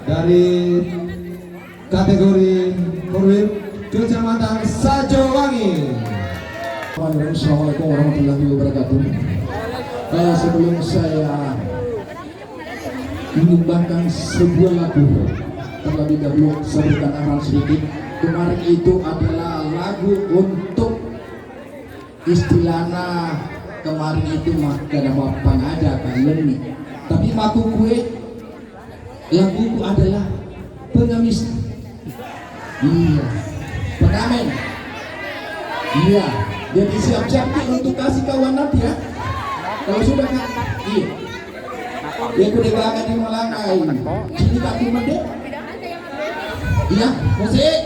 dari kategori Korwil Kecamatan Sajowangi. Assalamualaikum warahmatullahi wabarakatuh. Sebelum saya menyumbangkan sebuah lagu, terlebih dahulu saya berikan arahan sedikit. Kemarin itu adalah lagu untuk istilahnya kemarin itu maka ada bapang aja kalian nih. Tapi maku kue laguku adalah pengamis. Iya, pengamen. Iya, jadi siap-siap untuk kasih kawan nanti ya. Kalau sudah kan, iya. Dia kuda gagak di Malangkai. Sini tak cuma deh. Iya, musik.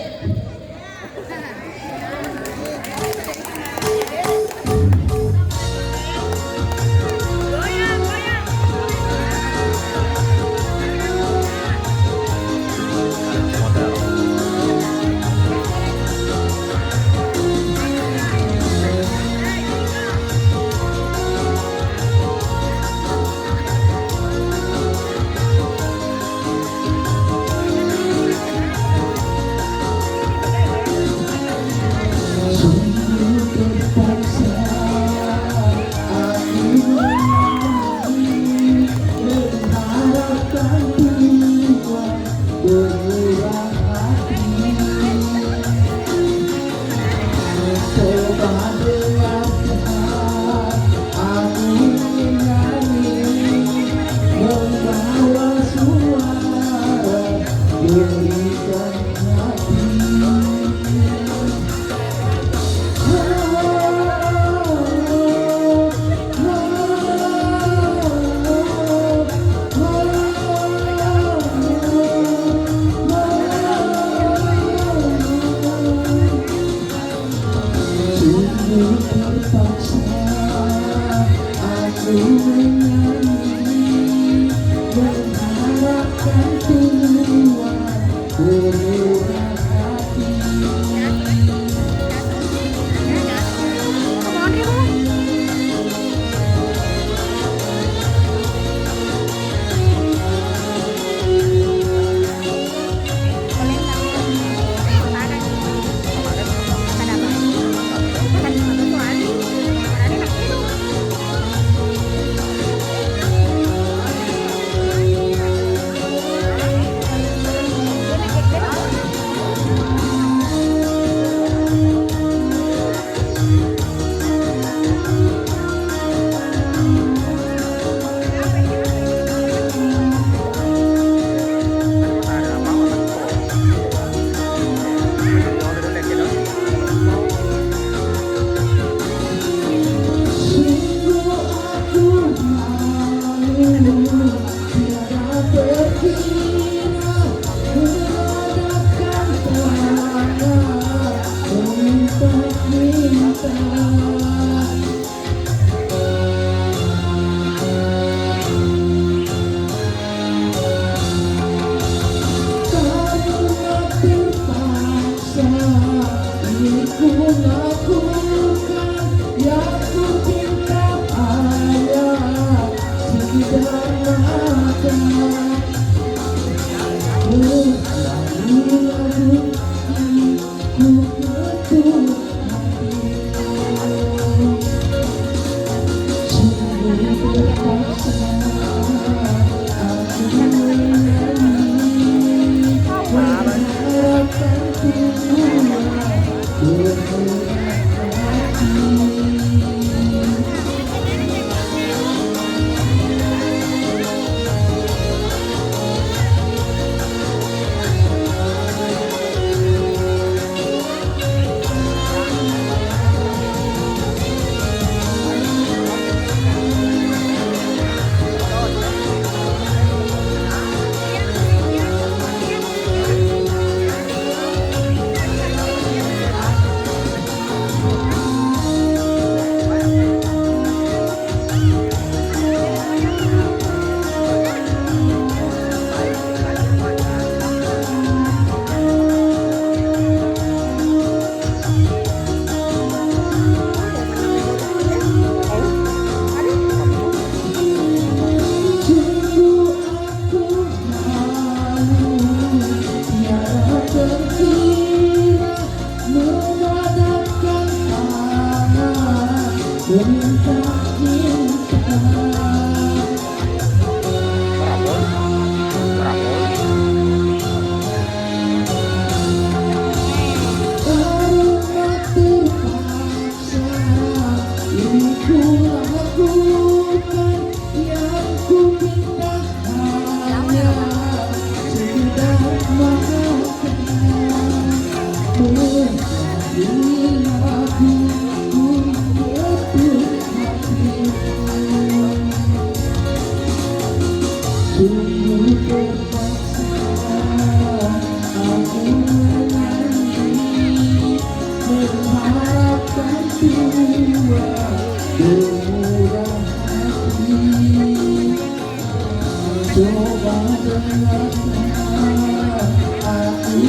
aku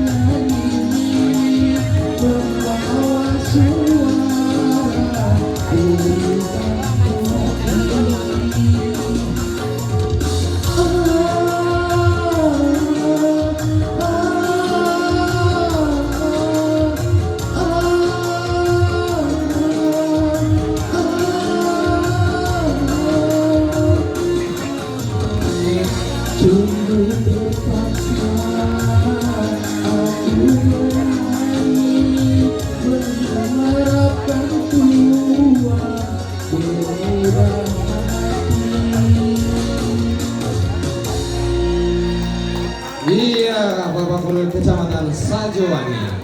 nyanyi membawa suara sungguh terpaksa aku menyanyi mengharapkan Tuhan bermurah hati. Iya, Bapak Gubernur Kecamatan Sajowangi.